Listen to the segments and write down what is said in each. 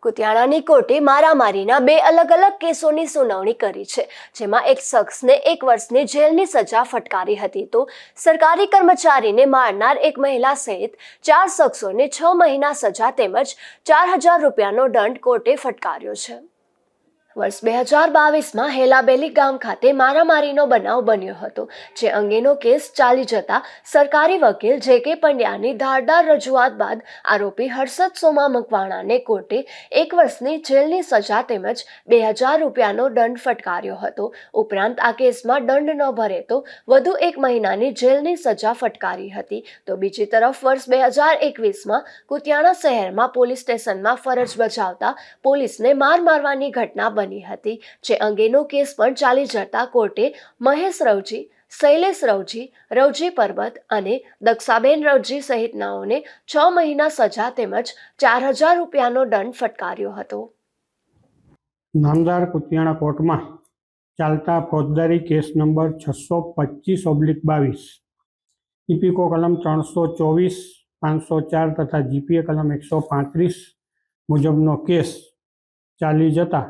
કુતિયાણાની કોર્ટે મારામારીના બે અલગ અલગ કેસોની સુનાવણી કરી છે, જેમાં એક શખ્સને 1 વર્ષની જેલની સજા ફટકારી હતી તો સરકારી કર્મચારીને મારનાર એક મહિલા સહિત 4 શખ્સોને 6 મહિના સજા તેમજ 4000 રૂપિયાનો દંડ કોર્ટે ફટકાર્યો છે। વર્ષ 2022માં હેલાબેલી ગામ ખાતે મારામારીનો બનાવ બન્યો હતો, જે અંગેનો કેસ ચાલી જતા સરકારી વકીલ જે.કે. પંડ્યાની ધારદાર રજૂઆત બાદ આરોપી હર્ષદ સોમા મકવાણાને કોર્ટે 1 વર્ષની જેલની સજા તેમજ 2000 રૂપિયાનો દંડ ફટકાર્યો હતો। ઉપરાંત આ કેસમાં દંડ ન ભરે તો વધુ 1 મહિનાની જેલની સજા ફટકારી હતી। તો બીજી તરફ વર્ષ 2021માં કુતિયાણા શહેરમાં પોલીસ સ્ટેશનમાં ફરજ બજાવતા પોલીસને મારવાની ઘટના બની હતી, જે અંગેનો કેસ પણ ચાલી જતા કોર્ટે મહેશ રવજી, શૈલેષ રવજી, રવજી પરબત અને દક્ષાબેન રવજી સહિતનાઓને 6 મહિના સજા તેમજ 4000 રૂપિયાનો દંડ ફટકાર્યો હતો। નામદાર કુતિયાણા કોર્ટમાં ચાલતા ફોજદારી કેસ નંબર 625/22 ઇપીકો કલમ 324, 504 તથા જીપીએ કલમ 135 મુજબનો કેસ ચાલી જતા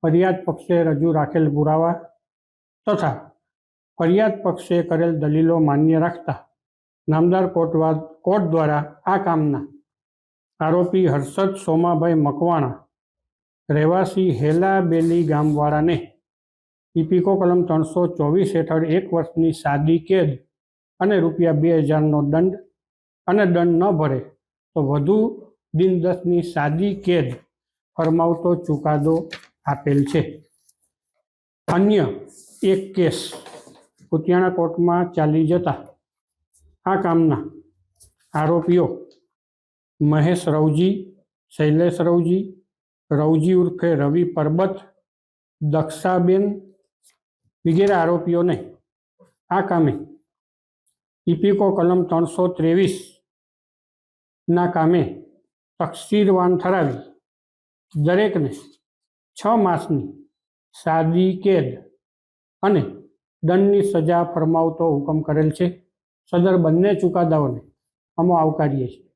ફરિયાદ પક્ષે રજૂ રાખેલ પુરાવા તથા ફરિયાદ પક્ષે કરેલ દલીલો માન્ય રાખતા નામદાર કોર્ટ દ્વારા આ કામના આરોપી હર્ષદ સોમાભાઈ મકવાણા રહેવાસી હેલાબેલી ગામવાળાને ઇપીકો કલમ 324 હેઠળ 1 વર્ષની સાદી કેદ અને ₹2000નો દંડ અને દંડ ન ભરે તો વધુ દિન 10ની સાદી કેદ ફરમાવતો ચુકાદો આપેલ છે। અન્ય એક કેસ કુતિયાણા કોર્ટમાં ચાલી જતા આ કામના આરોપીઓ મહેશ રવજી, શૈલેષ રવજી, રવજી ઉર્ફે રવિ પરબત, દક્ષાબેન વગેરે આરોપીઓને આ કામે ઇપીકો કલમ 323ના કામે તકસીરવાન ઠરાવી દરેકને 6 માસની સાદી કેદ અને દંડની સજા ફરમાવતો હુકમ કરેલ છે। સદર બંને ચુકાદાઓને અમે આવકારીએ છીએ।